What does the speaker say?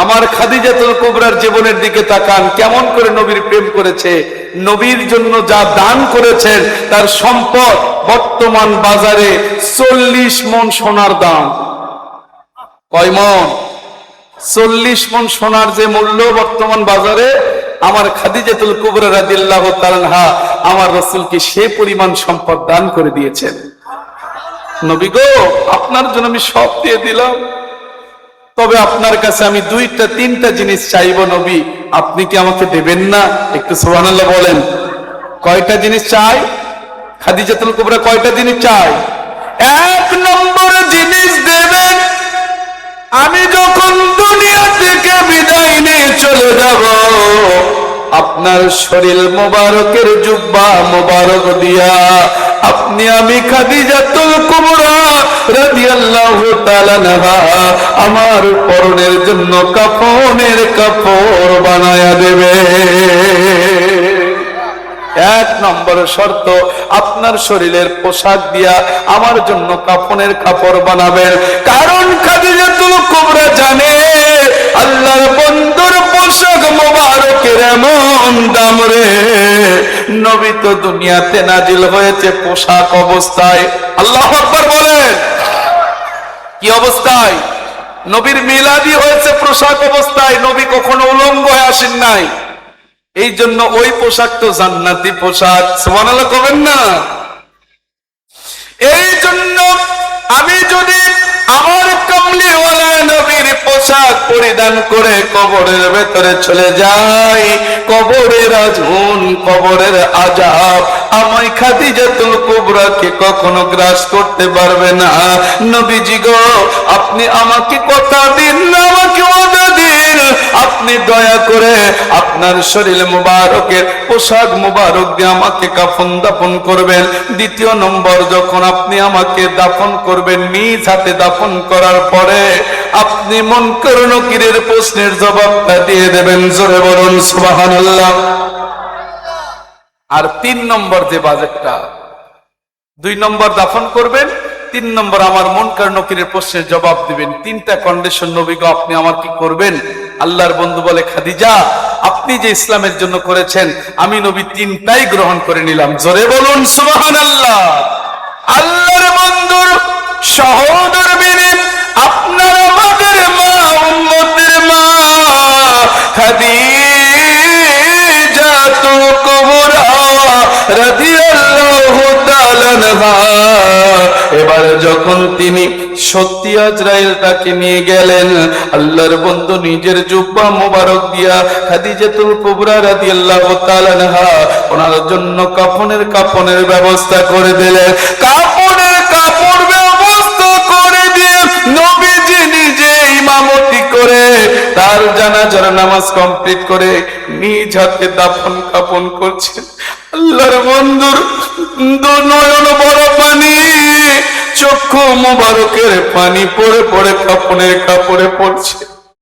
আমার খাদিজাতুল কুবরার জীবনের দিকে তাকান, কেমন করে নবীর প্রেম করেছে, নবীর জন্য যা দান করেছেন, তার সম্পদ বর্তমান বাজারে 40 মণ সোনার দাম। কয় মণ? 40 মণ সোনার যে মূল্য বর্তমান বাজারে, আমার খাদিজাতুল কুবরা রাদিয়াল্লাহু তাআলা আনহা আমার রাসূলকে সে পরিমাণ সম্পদ দান করে দিয়েছেন। নবী গো, আপনার জন্য আমি সব দিয়ে দিলাম, তবে আপনার কাছে আমি 2-3টা জিনিস চাইবো নবী, আপনি কি আমাকে দেবেন না? একটু সুবহানাল্লাহ বলেন। কয়টা জিনিস চাই? খাদিজাতুল কুবরা কয়টা জিনিস চাই? 1 নম্বর জিনিস দেবেন, আমি যখন দুনিয়া থেকে বিদায় নিয়ে চলে যাব, আপনার শরীর মোবারকের জুব্বা মোবারক দিয়া আপনি আমি খাদিজাতুল কুবরা রাদিয়াল্লাহু তাআলা আনহা আমার পরনের জন্য কাফনের কাপড় বানায়া দেবে। 1 নম্বর শর্ত, আপনার শরীরের পোশাক দিয়া আমার জন্য কাফনের কাপড় বানাবেন। কারণ খাদিজাতুল কুবরা জানে আল্লাহর বন্ধুর পোশাক মোবারকের এমন দাম রে, নবী তো দুনিয়াতে নাজিল হয়েছে পোশাক অবস্থায়। আল্লাহু আকবার বলেন। কি অবস্থায়? নবীর মিলাদি হয়েছে পোশাক অবস্থায়, নবী কখনো উলঙ্গ হয়ে আসেন নাই। এই জন্য ওই পোশাক তো জান্নাতি পোশাক। সুবহানাল্লাহ কবেন না? এই জন্য আমি যদি আমার কামলিওয়ালা নবীর পোশাক পরিধান করে কবরের ভেতরে চলে যাই, কবরের আগুন, কবরের আযাব আমায় খাদিজাতুল কুবরাকে কখনো গ্রাস করতে পারবে না। নবীজি গো, আপনি আমাকে কথা দিন, আমাকে ওয়াদা দিন, আপনি দয়া করে আপনার শরীর মুবারকের পোশাক মুবারক দিয়ে আমাকে কাফন দাফন করবেন। 2 নম্বর, যখন আপনি আমাকে দাফন করবেন, নিজ হাতে দাফন করার পরে আপনি মুনকার নকিরের প্রশ্নের জবাবটা দিয়ে দেবেন। জোরে বলুন সুবহানাল্লাহ। আর 3 নম্বর যে বাজেটটা, 2 নম্বর দাফন করবেন, 3 নম্বর আমার মুনকার নকিরের প্রশ্নের জবাব দিবেন। 3টা কন্ডিশন নবী গো, আপনি আমার কি করবেন? আল্লাহর বন্ধু বলে, খাদিজা আপনি যে ইসলামের জন্য করেছেন, আমি নবী 3টাই গ্রহণ করে নিলাম। জোরে বলুন সুবহানাল্লাহ। আল্লাহর বন্ধুর সহোদর বিনি আপনার আমাদের মা, উম্মতের মা খাদিজাতুল কুবরা রাদিয়াল্লাহু তাআলা আনহা, এবার যখন তিনি সত্যি আজরাইল তাকে নিয়ে গেলেন, আল্লাহর বন্ধু নিজের জুব্বা মোবারক দিয়া খাদিজাতুল কুবরা রাদিয়াল্লাহু তাআলা আনহা ওনার জন্য কাফনের ব্যবস্থা করে দিলেন। কাফনের কাপড় ব্যবস্থা করে দিয়ে নবীজি নিজে ইমামতি করে তার জানাজার নামাজ কমপ্লিট করে নিজ হাতে দাফন কাফন করছেন। আল্লাহর বন্ধুর নয়ন বড় পানি, চক্ষু মোবারকের পানি পড়ে পড়ে কাফনের কাপড়ে পড়ছে।